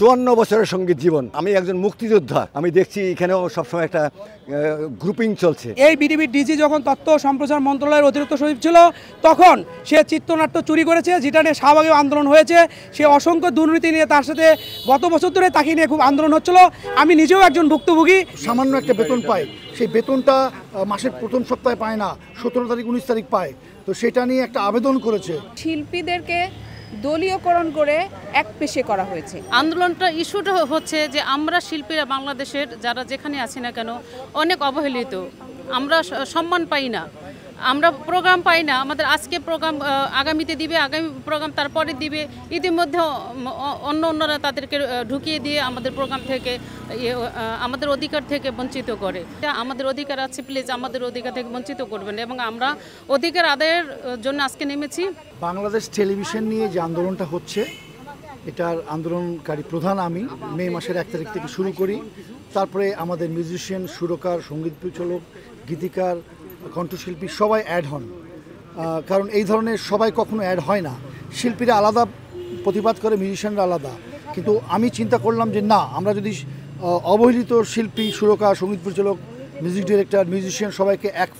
54 বছরের সঙ্গীত জীবন। আমি একজন মুক্তিযোদ্ধা। আমি দেখছি এখানেও সবসময় একটা গ্রুপিং চলছে। এই বিডিবির ডিজি যখন তথ্য ও সম্প্রচার মন্ত্রণালয়ের অতিরিক্ত সচিব ছিল তখন সে চিত্রনাট্য চুরি করেছে, যেটা নিয়ে শাহবাগে আন্দোলন হয়েছে। সে অসংখ্য দুর্নীতি নিয়ে তার সাথে গত বছর ধরে তাকে নিয়ে খুব আন্দোলন হচ্ছিল। আমি নিজেও একজন ভুক্তভোগী। সামান্য একটা বেতন পায়, সেই বেতনটা মাসের প্রথম সপ্তাহে পায় না, 17 তারিখ 19 তারিখ পায়। তো সেটা নিয়ে একটা আবেদন করেছে। শিল্পীদেরকে দলীয়করণ করে এক পেশে করা হয়েছে। আন্দোলনটা ইস্যুটা হচ্ছে যে আমরা শিল্পীরা বাংলাদেশের যারা যেখানে আছি না কেন অনেক অবহেলিত, আমরা সম্মান পাই না, আমরা প্রোগ্রাম পাই না। আমাদের আজকে প্রোগ্রাম আগামীতে দিবে, আগামী প্রোগ্রাম তারপরে দিবে। ইতিমধ্যে অন্যরা তাদেরকে ঢুকিয়ে দিয়ে আমাদের প্রোগ্রাম থেকে আমাদের অধিকার থেকে বঞ্চিত করে। আমাদের অধিকার আছে, প্লিজ আমাদের অধিকার থেকে বঞ্চিত করবেন। এবং আমরা অধিকার আদায়ের জন্য আজকে নেমেছি। বাংলাদেশ টেলিভিশন নিয়ে যে আন্দোলনটা হচ্ছে, এটার আন্দোলনকারী প্রধান আমি। মে মাসের 1 তারিখ থেকে শুরু করি। তারপরে আমাদের মিউজিশিয়ান, সুরকার, সঙ্গীত পরিচালক, গীতিকার, কণ্ঠশিল্পী সবাই অ্যাড হন। কারণ এই ধরনের সবাই কখনো অ্যাড হয় না। শিল্পীরা আলাদা প্রতিবাদ করে, মিউজিশিয়ানরা আলাদা। কিন্তু আমি চিন্তা করলাম যে না, আমরা যদি অবহেলিত শিল্পী, সুরকার, সঙ্গীত পরিচালক, মিউজিক ডিরেক্টর, মিউজিশিয়ান সবাইকে এক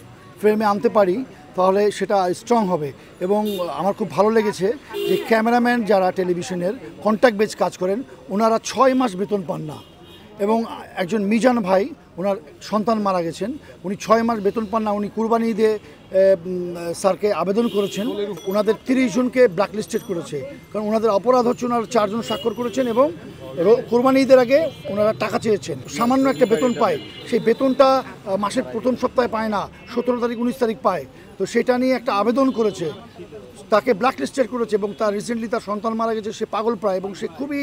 ফ্রেমে আনতে পারি, তাহলে সেটা স্ট্রং হবে। এবং আমার খুব ভালো লেগেছে যে ক্যামেরাম্যান যারা টেলিভিশনের কন্ট্যাক্ট বেজ কাজ করেন, ওনারা 6 মাস বেতন পান না। এবং একজন মিজান ভাই, ওনার সন্তান মারা গেছেন, উনি 6 মাস বেতন পান না। উনি কুরবানি ঈদে স্যারকে আবেদন করেছেন, ওনাদের 30 জনকে ব্ল্যাকলিস্টেড করেছে। কারণ ওনাদের অপরাধ হচ্ছে ওনারা 4 জন স্বাক্ষর করেছেন এবং কোরবানি ঈদের আগে ওনারা টাকা চেয়েছেন। সামান্য একটা বেতন পায়, সেই বেতনটা মাসের প্রথম সপ্তাহে পায় না, 17 তারিখ 19 তারিখ পায়। তো সেটা নিয়ে একটা আবেদন করেছে, তাকে ব্ল্যাকলিস্টেড করেছে। এবং তার রিসেন্টলি তার সন্তান মারা গেছে, সে পাগল প্রায়, এবং সে খুবই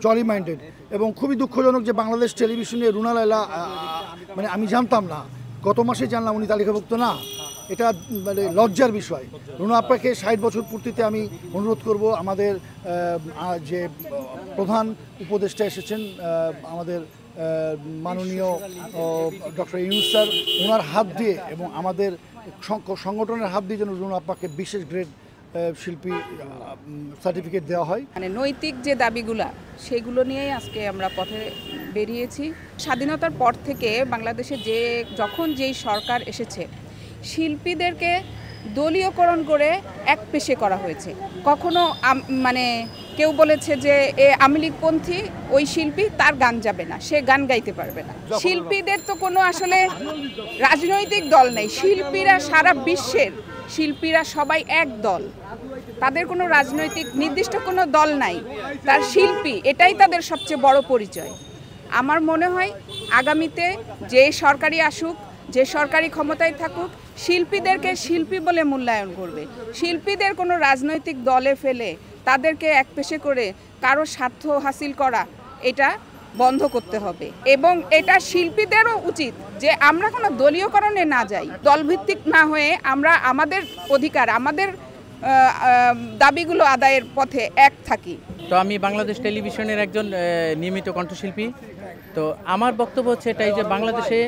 জলি মাইন্ডেড। এবং খুবই দুঃখজনক যে বাংলাদেশ টেলিভিশনে রুনা লায়লা, মানে আমি জানতাম না, গত মাসে জানলাম উনি তালিকাভুক্ত না। এটা মানে লজ্জার বিষয়। রুনা আপাকে 60 বছর পূর্তিতে আমি অনুরোধ করব, আমাদের যে প্রধান উপদেষ্টা এসেছেন আমাদের মাননীয় ডক্টর ইউনূস স্যার, ওনার হাত দিয়ে এবং আমাদের সংগঠনের হাত দিয়ে যেন রুনা আপাকে বিশেষ গ্রেড শিল্পী সার্টিফিকেট দেওয়া হয়। মানে নৈতিক যে দাবিগুলা, সেগুলো নিয়েই আজকে আমরা পথে বেরিয়েছি। স্বাধীনতার পর থেকে বাংলাদেশে যখন যেই সরকার এসেছে, শিল্পীদেরকে দলীয়করণ করে এক পেশে করা হয়েছে। কখনো মানে কেউ বলেছে যে আওয়ামী লীগপন্থী ওই শিল্পী, তার গান যাবে না, সে গান গাইতে পারবে না। শিল্পীদের তো কোনো আসলে রাজনৈতিক দল নেই। শিল্পীরা সারা বিশ্বের শিল্পীরা সবাই এক দল, তাদের কোনো রাজনৈতিক নির্দিষ্ট কোনো দল নাই। তার শিল্পী, এটাই তাদের সবচেয়ে বড় পরিচয়। আমার মনে হয় আগামীতে যে সরকারি আসুক, যে সরকারি ক্ষমতায় থাকুক, শিল্পীদেরকে শিল্পী বলে মূল্যায়ন করবে। শিল্পীদের কোনো রাজনৈতিক দলে ফেলে তাদেরকে এক পেশে করে কারো স্বার্থ হাসিল করা, এটা বন্ধ করতে হবে। এবং এটা শিল্পীদেরও উচিত যে আমরা কোনো দলীয়করণে না যাই, দলভিত্তিক না হয়ে আমরা আমাদের অধিকার, আমাদের দাবিগুলো আদায়ের পথে এক থাকি। তো আমি বাংলাদেশ টেলিভিশনের একজন নিয়মিত কণ্ঠশিল্পী। তো আমার বক্তব্য হচ্ছে এটাই যে বাংলাদেশে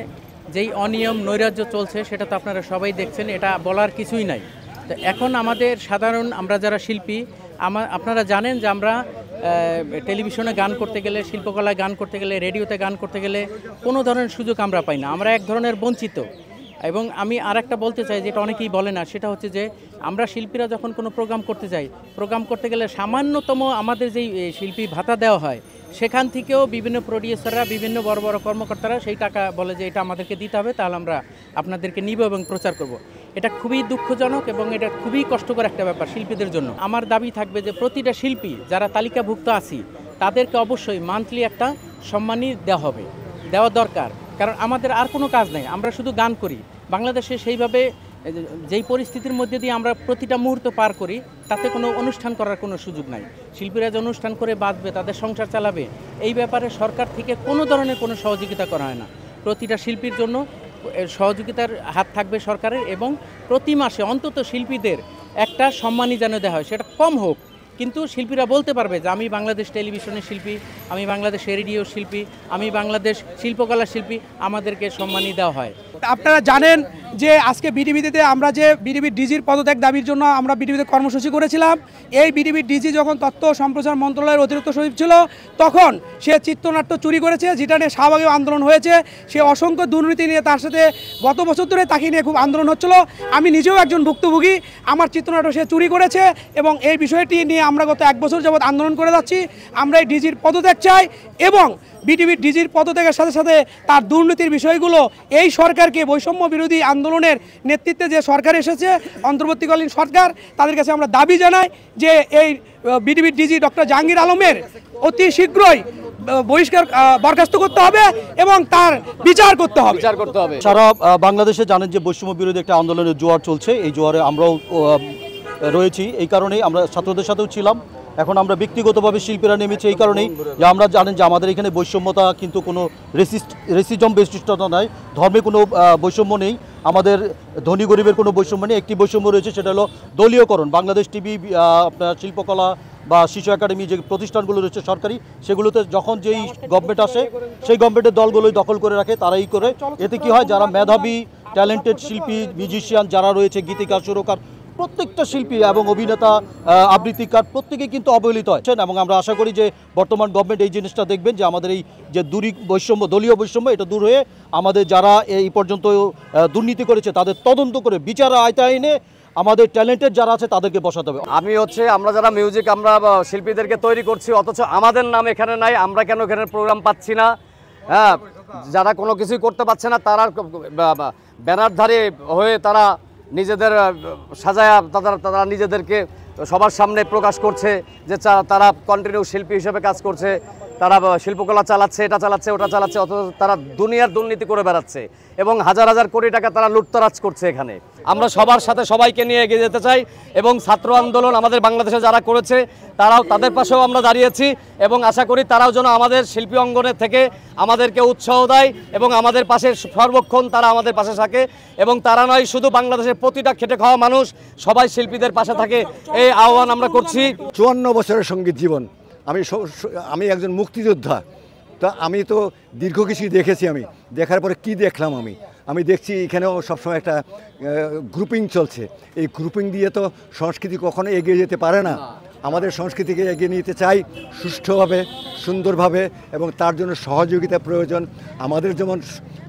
যেই অনিয়ম নৈরাজ্য চলছে সেটা তো আপনারা সবাই দেখছেন, এটা বলার কিছুই নাই। তো এখন আমাদের সাধারণ আমরা যারা শিল্পী, আপনারা জানেন যে আমরা টেলিভিশনে গান করতে গেলে, শিল্পকলায় গান করতে গেলে, রেডিওতে গান করতে গেলে কোনো ধরনের সুযোগ আমরা পাই না, আমরা এক ধরনের বঞ্চিত। এবং আমি আরেকটা বলতে চাই, যেটা অনেকেই বলে না, সেটা হচ্ছে যে আমরা শিল্পীরা যখন কোনো প্রোগ্রাম করতে যাই, প্রোগ্রাম করতে গেলে সামান্যতম আমাদের যেই শিল্পী ভাতা দেওয়া হয়, সেখান থেকেও বিভিন্ন প্রডিউসাররা, বিভিন্ন বড় বড় কর্মকর্তারা সেই টাকা বলে যে এটা আমাদেরকে দিতে হবে, তাহলে আমরা আপনাদেরকে নিব এবং প্রচার করব। এটা খুবই দুঃখজনক এবং এটা খুবই কষ্টকর একটা ব্যাপার শিল্পীদের জন্য। আমার দাবি থাকবে যে প্রতিটা শিল্পী যারা তালিকাভুক্ত আছি, তাদেরকে অবশ্যই মান্থলি একটা সম্মানী দেওয়া হবে, দেওয়া দরকার। কারণ আমাদের আর কোনো কাজ নেই, আমরা শুধু গান করি। বাংলাদেশে সেইভাবে যেই পরিস্থিতির মধ্যে দিয়ে আমরা প্রতিটা মুহূর্ত পার করি, তাতে কোনো অনুষ্ঠান করার কোনো সুযোগ নাই। শিল্পীরা যে অনুষ্ঠান করে বাঁচবে, তাদের সংসার চালাবে, এই ব্যাপারে সরকার থেকে কোনো ধরনের কোনো সহযোগিতা করা হয় না। প্রতিটা শিল্পীর জন্য সহযোগিতার হাত থাকবে সরকারের, এবং প্রতি মাসে অন্তত শিল্পীদের একটা সম্মানী যেন দেওয়া হয়, সেটা কম হোক, কিন্তু শিল্পীরা বলতে পারবে যে আমি বাংলাদেশ টেলিভিশনের শিল্পী, আমি বাংলাদেশ রেডিও শিল্পী, আমি বাংলাদেশ শিল্পকলা শিল্পী, আমাদেরকে সম্মানী দেওয়া হয়। আপনারা জানেন যে আজকে বিডিবিতে আমরা যে বিডিবির ডিজির পদত্যাগ দাবির জন্য আমরা বিডিবিতে কর্মসূচি করেছিলাম। এই বিডিবির ডিজি যখন তথ্য ও সম্প্রচার মন্ত্রণালয়ের অতিরিক্ত সচিব ছিল তখন সে চিত্রনাট্য চুরি করেছে, যেটা নিয়ে শাহবাগে আন্দোলন হয়েছে। সে অসংখ্য দুর্নীতি নিয়ে তার সাথে গত বছর ধরে তাকে নিয়ে খুব আন্দোলন হচ্ছিল। আমি নিজেও একজন ভুক্তভোগী, আমার চিত্রনাট্য সে চুরি করেছে এবং এই বিষয়টি নিয়ে আমরা গত 1 বছর যাবৎ আন্দোলন করে যাচ্ছি। আমরা এই ডিজির পদত্যাগ চাই এবং বিটিভির ডিজির পদত্যাগের সাথে সাথে তার দুর্নীতির বিষয়গুলো এই সরকারকে, বৈষম্য বিরোধী আন্দোলনের নেতৃত্বে যে সরকার এসেছে অন্তর্বর্তীকালীন সরকার, তাদের কাছে আমরা দাবি জানাই যে এই বিটিভির ডিজি ডক্টর জাহাঙ্গীর আলমের অতি শীঘ্রই বরখাস্ত করতে হবে এবং তার বিচার করতে হবে। সারা বাংলাদেশে জানেন যে বৈষম্য বিরোধী একটা আন্দোলনের জোয়ার চলছে, এই জোয়ারে আমরাও রয়েছি। এই কারণেই আমরা ছাত্রদের সাথেও ছিলাম। এখন আমরা ব্যক্তিগতভাবে শিল্পীরা নেমেছি এই কারণেই যে আমরা জানেন যে আমাদের এখানে বৈষম্যতা কিন্তু কোনো রেসিজম বেষ্টিষ্টতা নয়, ধর্মে কোনো বৈষম্য নেই, আমাদের ধনী গরিবের কোনো বৈষম্য নেই। একটি বৈষম্য রয়েছে, সেটা হলো দলীয়করণ। বাংলাদেশ টিভি, আপনার শিল্পকলা বা শিশু একাডেমি যে প্রতিষ্ঠানগুলো রয়েছে সরকারি, সেগুলোতে যখন যেই গভর্নমেন্ট আসে সেই গভর্নমেন্টের দলগুলোই দখল করে রাখে, তারাই করে। এতে কি হয়, যারা মেধাবী ট্যালেন্টেড শিল্পী, মিউজিশিয়ান যারা রয়েছে, গীতিকার, সুরকার, প্রত্যেকটা শিল্পী এবং অভিনেতা, আবৃত্তিকার প্রত্যেকেই কিন্তু অবহেলিত হয়। এবং আমরা আশা করি যে বর্তমান গভর্নমেন্ট এই জিনিসটা দেখবেন যে আমাদের এই যে বৈষম্য, দলীয় বৈষম্য, এটা দূর হয়ে আমাদের যারা এই পর্যন্ত দুর্নীতি করেছে তাদের তদন্ত করে বিচার আয়তায় এনে আমাদের ট্যালেন্টেড যারা আছে তাদেরকে বসাতে হবে। আমরা যারা মিউজিক, আমরা শিল্পীদেরকে তৈরি করছি, অথচ আমাদের নাম এখানে নাই, আমরা কেন এখানে প্রোগ্রাম পাচ্ছি না? হ্যাঁ, যারা কোনো কিছুই করতে পারছে না তারা ব্যানারধারী হয়ে তারা নিজেদের সাজায়া তারা নিজেদেরকে সবার সামনে প্রকাশ করছে যে তারা কন্টিনিউ শিল্পী হিসেবে কাজ করছে, তারা শিল্পকলা চালাচ্ছে, এটা চালাচ্ছে, ওটা চালাচ্ছে, অথচ তারা দুনিয়ার দুর্নীতি করে বেড়াচ্ছে এবং হাজার হাজার কোটি টাকা তারা লুটতরাজ করছে এখানে। আমরা সবার সাথে সবাইকে নিয়ে এগিয়ে যেতে চাই এবং ছাত্র আন্দোলন আমাদের বাংলাদেশে যারা করেছে তাদের পাশেও আমরা দাঁড়িয়েছি এবং আশা করি তারাও যেন আমাদের শিল্পী অঙ্গনের থেকে আমাদেরকে উৎসাহ দেয় এবং আমাদের পাশে সর্বক্ষণ তারা আমাদের পাশে থাকে এবং তারা নয়, শুধু বাংলাদেশের প্রতিটা খেটে খাওয়া মানুষ সবাই শিল্পীদের পাশে থাকে, এই আহ্বান আমরা করছি। 54 বছরের সঙ্গীত জীবন, আমি একজন মুক্তিযোদ্ধা। তা আমি তো দীর্ঘ কিছুই দেখেছি। আমি দেখার পরে কি দেখলাম, আমি দেখছি এখানেও সবসময় একটা গ্রুপিং চলছে। এই গ্রুপিং দিয়ে তো সংস্কৃতি কখনো এগিয়ে যেতে পারে না। আমাদের সংস্কৃতিকে এগিয়ে নিতে চাই সুষ্ঠুভাবে, সুন্দরভাবে, এবং তার জন্য সহযোগিতা প্রয়োজন। আমাদের যেমন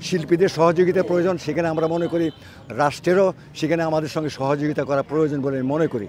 শিল্পীদের সহযোগিতা প্রয়োজন, সেখানে আমরা মনে করি রাষ্ট্রেরও সেখানে আমাদের সঙ্গে সহযোগিতা করা প্রয়োজন বলে মনে করি।